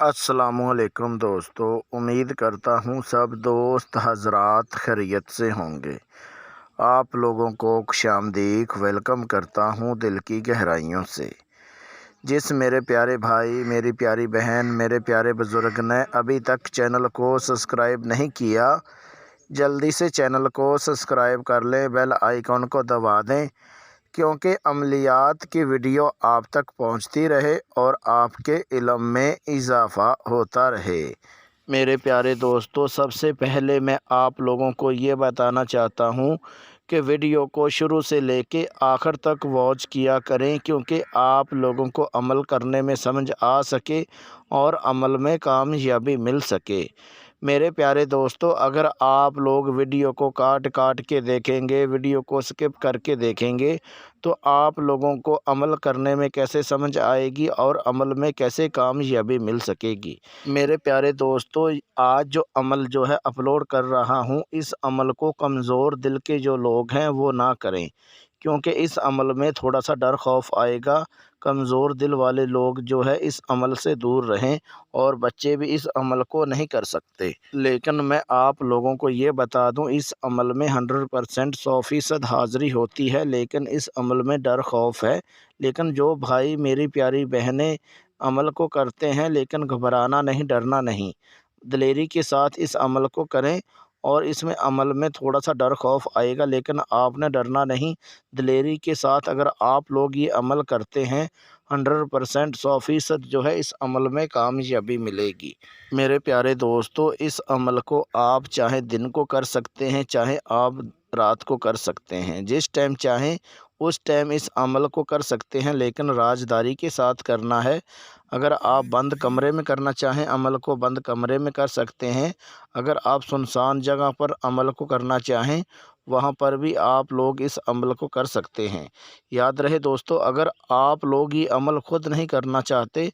अस्सलामुअलैकुम दोस्तों, उम्मीद करता हूँ सब दोस्त हज़रात खैरियत से होंगे। आप लोगों को खुशामदीद वेलकम करता हूँ दिल की गहराइयों से। जिस मेरे प्यारे भाई, मेरी प्यारी बहन, मेरे प्यारे बुज़ुर्ग ने अभी तक चैनल को सब्सक्राइब नहीं किया, जल्दी से चैनल को सब्सक्राइब कर लें, बेल आइकॉन को दबा दें, क्योंकि अमलियात की वीडियो आप तक पहुंचती रहे और आपके इल्म में इजाफ़ा होता रहे। मेरे प्यारे दोस्तों, सबसे पहले मैं आप लोगों को ये बताना चाहता हूं कि वीडियो को शुरू से लेके आखिर तक वॉच किया करें, क्योंकि आप लोगों को अमल करने में समझ आ सके और अमल में कामयाबी मिल सके। मेरे प्यारे दोस्तों, अगर आप लोग वीडियो को काट काट के देखेंगे, वीडियो को स्किप करके देखेंगे, तो आप लोगों को अमल करने में कैसे समझ आएगी और अमल में कैसे कामयाबी मिल सकेगी। मेरे प्यारे दोस्तों, आज जो अमल जो है अपलोड कर रहा हूँ, इस अमल को कमज़ोर दिल के जो लोग हैं वो ना करें, क्योंकि इस अमल में थोड़ा सा डर खौफ आएगा। कमज़ोर दिल वाले लोग जो है इस अमल से दूर रहें, और बच्चे भी इस अमल को नहीं कर सकते। लेकिन मैं आप लोगों को ये बता दूं, इस अमल में 100% 100% हाज़िरी होती है, लेकिन इस अमल में डर खौफ है। लेकिन जो भाई मेरी प्यारी बहनें अमल को करते हैं, लेकिन घबराना नहीं, डरना नहीं, दिलेरी के साथ इस अमल को करें। और इसमें अमल में थोड़ा सा डर खौफ आएगा, लेकिन आपने डरना नहीं। दिलेरी के साथ अगर आप लोग ये अमल करते हैं, 100% 100% जो है इस अमल में कामयाबी मिलेगी। मेरे प्यारे दोस्तों, इस अमल को आप चाहे दिन को कर सकते हैं, चाहे आप रात को कर सकते हैं। जिस टाइम चाहें उस टाइम इस अमल को कर सकते हैं, लेकिन राजदारी के साथ करना है। अगर आप बंद कमरे में करना चाहें, अमल को बंद कमरे में कर सकते हैं। अगर आप सुनसान जगह पर अमल को करना चाहें, वहाँ पर भी आप लोग इस अमल को कर सकते हैं। याद रहे दोस्तों, अगर आप लोग ये अमल ख़ुद नहीं करना चाहते,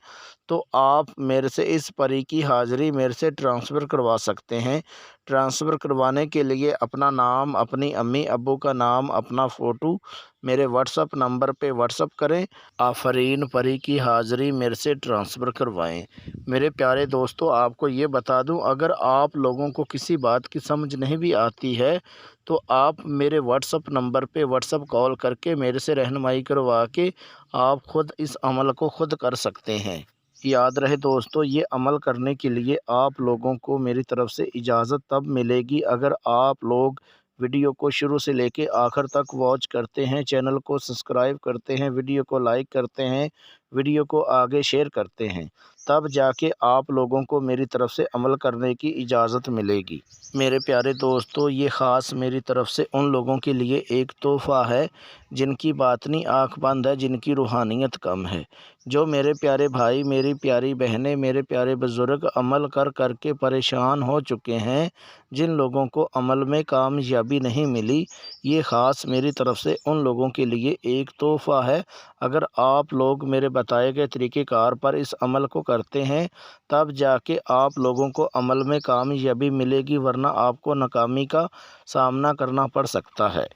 तो आप मेरे से इस परी की हाज़िरी मेरे से ट्रांसफ़र करवा सकते हैं। ट्रांसफ़र करवाने के लिए अपना नाम, अपनी अम्मी अब्बू का नाम, अपना फ़ोटो मेरे व्हाट्सअप नंबर पे व्हाट्सअप करें। आफरीन परी की हाज़िरी मेरे से ट्रांसफ़र करवाएं। मेरे प्यारे दोस्तों, आपको ये बता दूं, अगर आप लोगों को किसी बात की समझ नहीं भी आती है, तो आप मेरे व्हाट्सअप नंबर पे व्हाट्सअप कॉल करके मेरे से रहनुमाई करवा के आप ख़ुद इस अमल को ख़ुद कर सकते हैं। याद रहे दोस्तों, ये अमल करने के लिए आप लोगों को मेरी तरफ से इजाज़त तब मिलेगी अगर आप लोग वीडियो को शुरू से लेके आखिर तक वॉच करते हैं, चैनल को सब्सक्राइब करते हैं, वीडियो को लाइक करते हैं, वीडियो को आगे शेयर करते हैं। तब जाके आप लोगों को मेरी तरफ से अमल करने की इजाज़त मिलेगी। मेरे प्यारे दोस्तों, ये ख़ास मेरी तरफ से उन लोगों के लिए एक तोहफ़ा है जिनकी बातनी आँख बंद है, जिनकी रूहानियत कम है। जो मेरे प्यारे भाई, मेरी प्यारी बहनें, मेरे प्यारे बुज़ुर्ग अमल कर कर के परेशान हो चुके हैं, जिन लोगों को अमल में कामयाबी नहीं मिली, ये ख़ास मेरी तरफ से उन लोगों के लिए एक तोहफ़ा है। अगर आप लोग मेरे बताए गए तरीक़ेकार पर इस अमल को करते हैं, तब जाके आप लोगों को अमल में कामयाबी मिलेगी, वरना आपको नाकामी का सामना करना पड़ सकता है।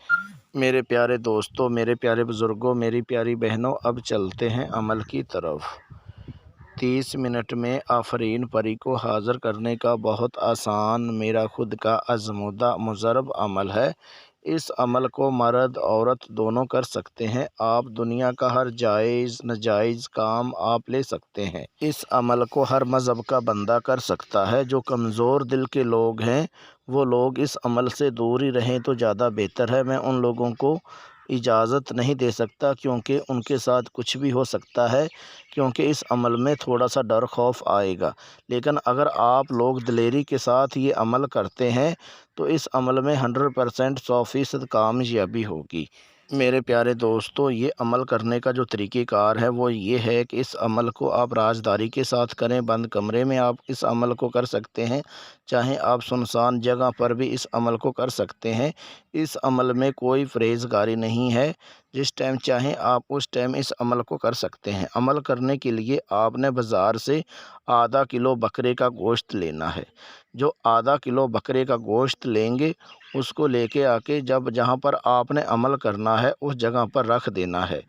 मेरे प्यारे दोस्तों, मेरे प्यारे बुज़ुर्गों, मेरी प्यारी बहनों, अब चलते हैं अमल की तरफ। 30 मिनट में आफरीन परी को हाज़िर करने का बहुत आसान, मेरा खुद का आज़मूदा मुजरब अमल है। इस अमल को मर्द औरत दोनों कर सकते हैं। आप दुनिया का हर जायज़ नाजायज़ काम आप ले सकते हैं। इस अमल को हर मज़हब का बंदा कर सकता है। जो कमज़ोर दिल के लोग हैं, वो लोग इस अमल से दूर ही रहें तो ज़्यादा बेहतर है। मैं उन लोगों को इजाज़त नहीं दे सकता, क्योंकि उनके साथ कुछ भी हो सकता है, क्योंकि इस अमल में थोड़ा सा डर खौफ आएगा। लेकिन अगर आप लोग दिलेरी के साथ ये अमल करते हैं, तो इस अमल में 100% 100% कामयाबी होगी। मेरे प्यारे दोस्तों, ये अमल करने का जो तरीक़ेकार है वो ये है कि इस अमल को आप राजदारी के साथ करें। बंद कमरे में आप इस अमल को कर सकते हैं, चाहे आप सुनसान जगह पर भी इस अमल को कर सकते हैं। اس عمل میں کوئی پرہیزگاری نہیں ہے، جس ٹائم چاہیں آپ اس ٹائم اس عمل کو کر سکتے ہیں۔ عمل کرنے کے لیے آپ نے بازار سے آدھا کلو بکرے کا گوشت لینا ہے۔ جو آدھا کلو بکرے کا گوشت لیں گے اس کو لے کے آ کے جہاں پر آپ نے عمل کرنا ہے اس جگہ پر رکھ دینا ہے۔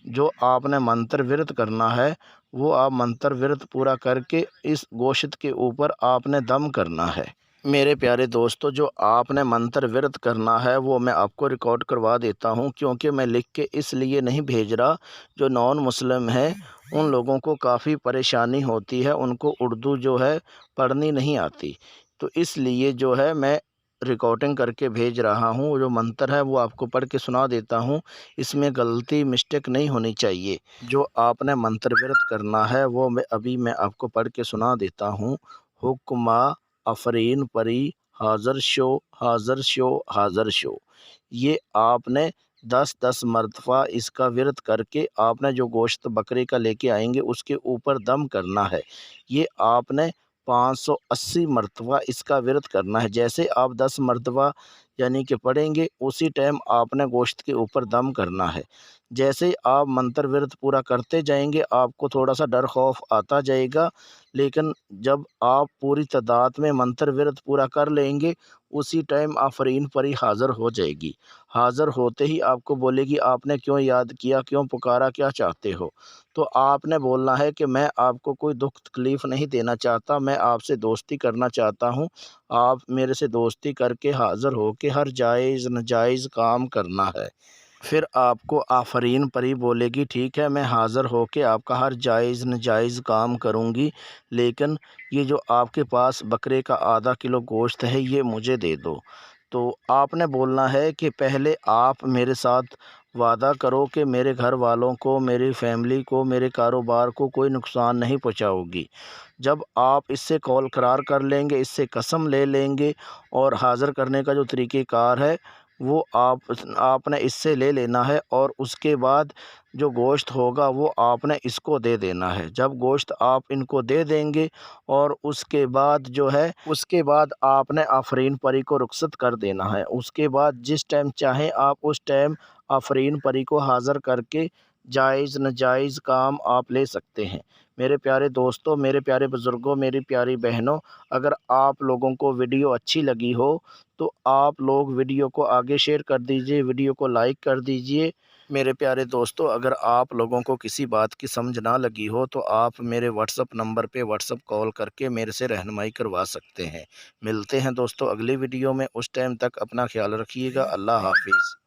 جو آپ نے منتر ورت کرنا ہے وہ آپ منتر ورت پورا کر کے اس گوشت کے اوپر آپ نے دم کرنا ہے۔ میرے پیارے دوستو، جو آپ نے منتر ورت کرنا ہے وہ میں آپ کو ریکارڈ کروا دیتا ہوں، کیونکہ میں لکھ کے اس لیے نہیں بھیج رہا، جو نان مسلم ہیں ان لوگوں کو کافی پریشانی ہوتی ہے، ان کو اردو جو ہے پڑھنی نہیں آتی، تو اس لیے جو ہے میں ریکارڈنگ کر کے بھیج رہا ہوں۔ جو منتر ہے وہ آپ کو پڑھ کے سنا دیتا ہوں، اس میں غلطی مسٹیک نہیں ہونی چاہیے۔ جو آپ نے منتر ورت کرنا ہے وہ میں آپ کو پڑھ کے سنا دیتا ہوں۔ حکمہ آفرین پری حاضر شو حاضر شو حاضر شو۔ یہ آپ نے 10 مرتبہ اس کا ورت کر کے آپ نے جو گوشت بکرے کا لے کے آئیں گے اس کے اوپر دم کرنا ہے۔ یہ آپ نے 580 مرتبہ اس کا ورت کرنا ہے۔ جیسے آپ 10 مرتبہ یعنی کہ پڑھیں گے اسی ٹائم آپ نے گوشت کے اوپر دم کرنا ہے۔ جیسے آپ منتر ورت پورا کرتے جائیں گے آپ کو تھوڑا سا ڈر خوف آتا جائے گا، لیکن جب آپ پوری تعداد میں منتر ورت پورا کر لیں گے اسی ٹائم آفرین پری حاضر ہو جائے گی۔ حاضر ہوتے ہی آپ کو بولے گی آپ نے کیوں یاد کیا، کیوں پکارا، کیا چاہتے ہو؟ تو آپ نے بولنا ہے کہ میں آپ کو کوئی دکھ تکلیف نہیں دینا چاہتا، میں آپ سے دوستی کرنا چاہتا ہوں، آپ میرے سے دوستی کر کے حاضر ہو کے ہر جائز ناجائز کام کرنا ہے۔ پھر آپ کو آفرین پری بولے گی ٹھیک ہے میں حاضر ہو کے آپ کا ہر جائز ناجائز کام کروں گی، لیکن یہ جو آپ کے پاس بکرے کا آدھا کلو گوشت ہے یہ مجھے دے دو۔ تو آپ نے بولنا ہے کہ پہلے آپ میرے ساتھ وعدہ کرو کہ میرے گھر والوں کو، میری فیملی کو، میرے کاروبار کو کوئی نقصان نہیں پہنچاؤ گی۔ جب آپ اس سے قول قرار کر لیں گے، اس سے قسم لے لیں گے، اور حاضر کرنے کا جو طریقہ کار ہے وہ آپ نے اس سے لے لینا ہے، اور اس کے بعد جو گوشت ہوگا وہ آپ نے اس کو دے دینا ہے۔ جب گوشت آپ ان کو دے دیں گے اور اس کے بعد آپ نے آفرین پری کو رخصت کر دینا ہے۔ اس کے بعد جس ٹائم چاہیں آپ اس ٹائم آفرین پری کو حاضر کر کے جائز ناجائز کام آپ لے سکتے ہیں۔ میرے پیارے دوستوں، میرے پیارے بزرگوں، میری پیاری بہنوں، اگر آپ لوگوں کو ویڈیو اچھی لگی ہو تو آپ لوگ ویڈیو کو آگے شیئر کر دیجئے، ویڈیو کو لائک کر دیجئے۔ میرے پیارے دوستو، اگر آپ لوگوں کو کسی بات کی سمجھ نہ لگی ہو تو آپ میرے واٹس اپ نمبر پہ واٹس اپ کال کر کے میرے سے رہنمائی کروا سکتے ہیں۔ ملتے ہیں دوستو اگلی ویڈیو میں، اس ٹائم تک اپنا خیال رکھیے گا۔ اللہ حافظ۔